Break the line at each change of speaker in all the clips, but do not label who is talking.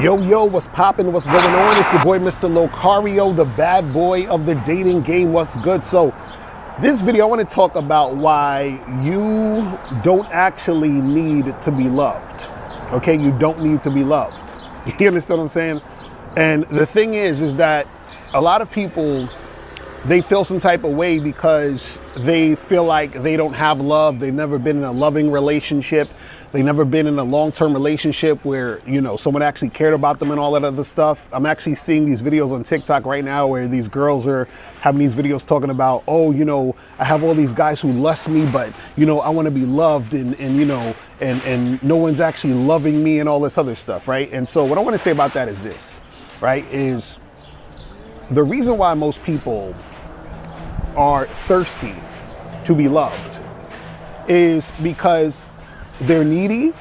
Yo, what's poppin'? What's going on? It's your boy, Mr. Locario, the bad boy of the dating game. What's good? So, this video, I want to talk about why you don't actually need to be loved. Okay, you don't need to be loved. You understand what I'm saying? And the thing is that a lot of people, they feel some type of way because they feel like they don't have love. They've never been in a loving relationship. They've never been in a long-term relationship where, you know, someone actually cared about them and all that other stuff. I'm actually seeing these videos on TikTok right now where these girls are having these videos talking about, oh, you know, I have all these guys who lust me, but, you know, I want to be loved and you know, and no one's actually loving me and all this other stuff, right? And so what I want to say about that is this, right, is the reason why most people are thirsty to be loved is because they're needy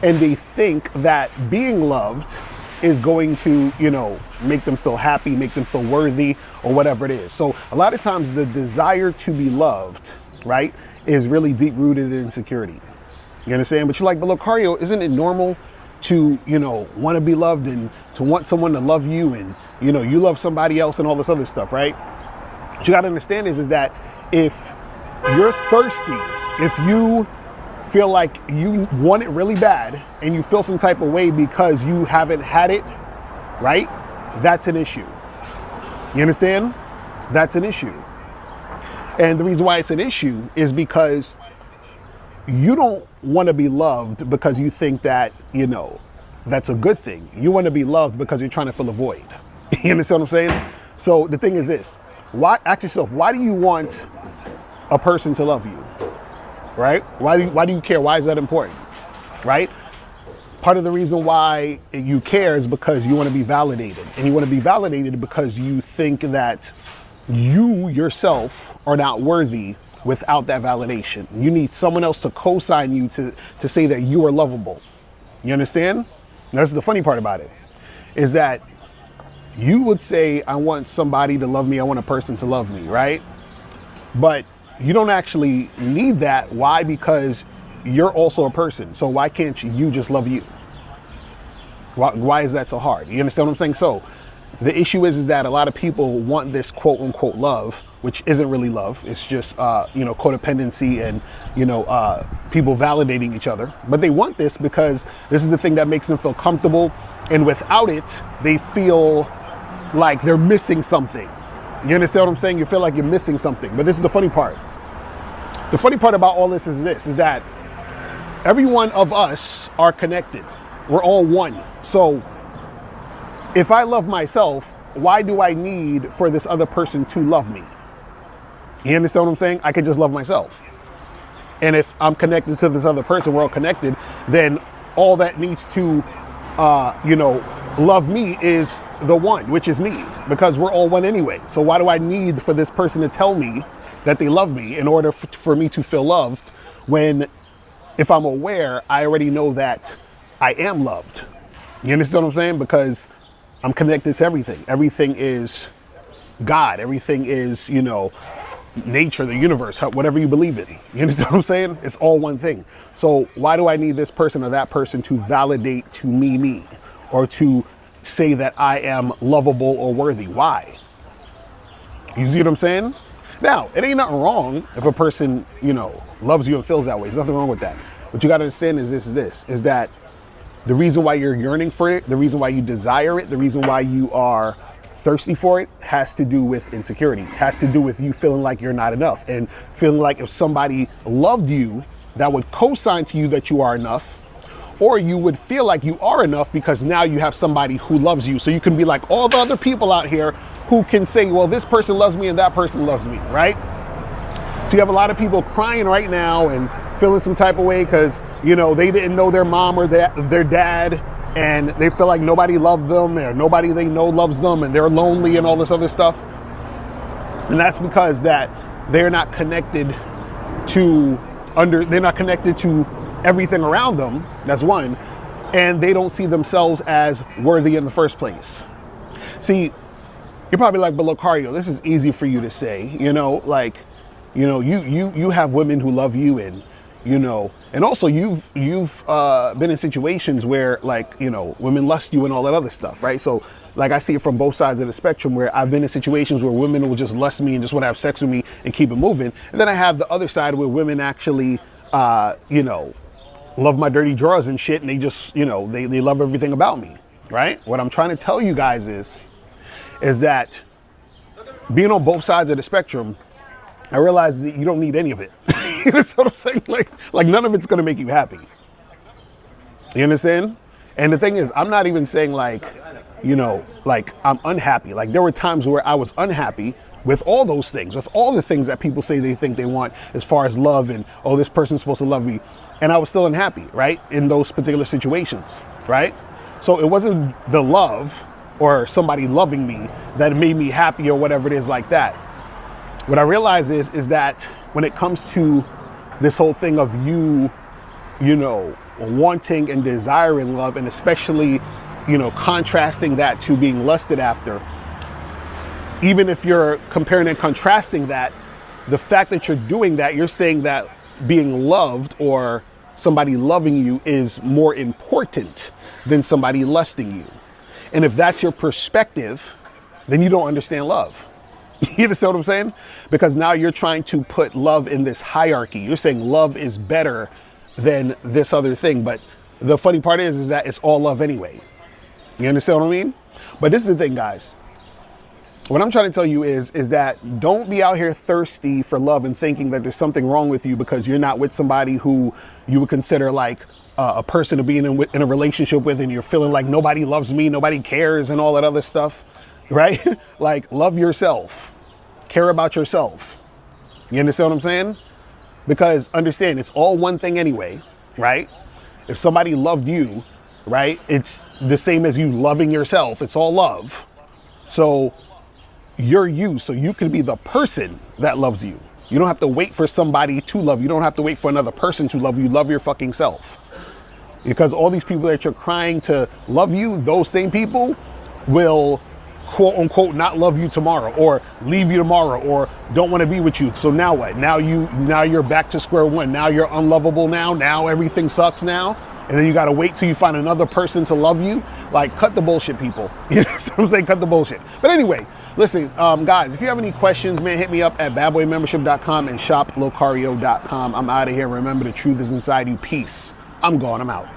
and they think that being loved is going to, you know, make them feel happy, make them feel worthy or whatever it is. So a lot of times the desire to be loved, right, is really deep rooted in insecurity. You understand? But you're like, but Locario, isn't it normal to, you know, want to be loved and to want someone to love you and, you know, you love somebody else and all this other stuff, right? What you got to understand is that if you're thirsty, if you feel like you want it really bad and you feel some type of way because you haven't had it, right? That's an issue. You understand? That's an issue. And the reason why it's an issue is because you don't want to be loved because you think that, you know, that's a good thing. You want to be loved because you're trying to fill a void. You understand what I'm saying? So the thing is this, ask yourself, why do you want a person to love you? Right? Why do you care? Why is that important? Right? Part of the reason why you care is because you want to be validated. And you want to be validated because you think that you yourself are not worthy without that validation. You need someone else to co-sign you to say that you are lovable. You understand? That's the funny part about it, is that you would say, I want somebody to love me. I want a person to love me, right? But you don't actually need that. Why? Because you're also a person. So why can't you just love you? Why is that so hard? You understand what I'm saying? So the issue is that a lot of people want this quote unquote love, which isn't really love. It's just, you know, codependency and, you know, people validating each other. But they want this because this is the thing that makes them feel comfortable. And without it, they feel like they're missing something. You understand what I'm saying? You feel like you're missing something. But this is the funny part. The funny part about all this is that every one of us are connected. We're all one. So if I love myself, why do I need for this other person to love me? You understand what I'm saying? I could just love myself. And if I'm connected to this other person, we're all connected, then all that needs to, you know, love me is the one, which is me, because we're all one anyway. So why do I need for this person to tell me that they love me in order for me to feel loved, when if I'm aware, I already know that I am loved? You understand what I'm saying? Because I'm connected to everything. Everything is God. Everything is, you know, nature, the universe, whatever you believe in. You understand what I'm saying? It's all one thing. So why do I need this person or that person to validate to me, or to say that I am lovable or worthy? Why? You see what I'm saying? Now, it ain't nothing wrong if a person, you know, loves you and feels that way. There's nothing wrong with that. What you got to understand is that the reason why you're yearning for it, the reason why you desire it, the reason why you are thirsty for it has to do with insecurity, has to do with you feeling like you're not enough and feeling like if somebody loved you, that would co-sign to you that you are enough, or you would feel like you are enough because now you have somebody who loves you. So you can be like all the other people out here who can say, well, this person loves me and that person loves me, right? So you have a lot of people crying right now and feeling some type of way because, you know, they didn't know their mom or their dad, and they feel like nobody loved them or nobody they know loves them, and they're lonely and all this other stuff. And that's because that they're not connected to they're not connected to everything around them. That's one. And they don't see themselves as worthy in the first place. See, you're probably like, but Locario, this is easy for you to say, you know, like, you know, you have women who love you and, you know, and also you've been in situations where, like, you know, women lust you and all that other stuff, right? So like I see it from both sides of the spectrum, where I've been in situations where women will just lust me and just want to have sex with me and keep it moving. And then I have the other side where women actually, you know, love my dirty drawers and shit, and they just, you know, they love everything about me, right? What I'm trying to tell you guys is that being on both sides of the spectrum, I realize that you don't need any of it. You know what I'm saying? Like none of it's gonna make you happy. You understand? And the thing is, I'm not even saying like, you know, like I'm unhappy. Like there were times where I was unhappy with all those things, with all the things that people say they think they want as far as love and, oh, this person's supposed to love me. And I was still unhappy, right? In those particular situations, right? So it wasn't the love or somebody loving me that made me happy or whatever it is like that. What I realize is that when it comes to this whole thing of you know, wanting and desiring love, and especially, you know, contrasting that to being lusted after, even if you're comparing and contrasting that, the fact that you're doing that, you're saying that being loved or somebody loving you is more important than somebody lusting you. And if that's your perspective, then you don't understand love. You understand what I'm saying? Because now you're trying to put love in this hierarchy. You're saying love is better than this other thing. But the funny part is that it's all love anyway. You understand what I mean? But this is the thing, guys. What I'm trying to tell you is that don't be out here thirsty for love and thinking that there's something wrong with you because you're not with somebody who you would consider like a person to be in a relationship with, and you're feeling like nobody loves me, nobody cares, and all that other stuff, right? Like, love yourself, care about yourself. You understand what I'm saying? Because understand, it's all one thing anyway, right? If somebody loved you, right, it's the same as you loving yourself. It's all love. So you're you, so you can be the person that loves you. You don't have to wait for somebody to love you. You don't have to wait for another person to love you. Love your fucking self. Because all these people that you're crying to love you, those same people will quote unquote not love you tomorrow, or leave you tomorrow, or don't want to be with you. So now what? Now you're back to square one. Now you're unlovable now everything sucks now. And then you got to wait till you find another person to love you. Like, cut the bullshit, people. You know what I'm saying? Cut the bullshit. But anyway, listen, guys, if you have any questions, man, hit me up at badboymembership.com and shoplocario.com. I'm out of here. Remember, the truth is inside you. Peace. I'm gone. I'm out.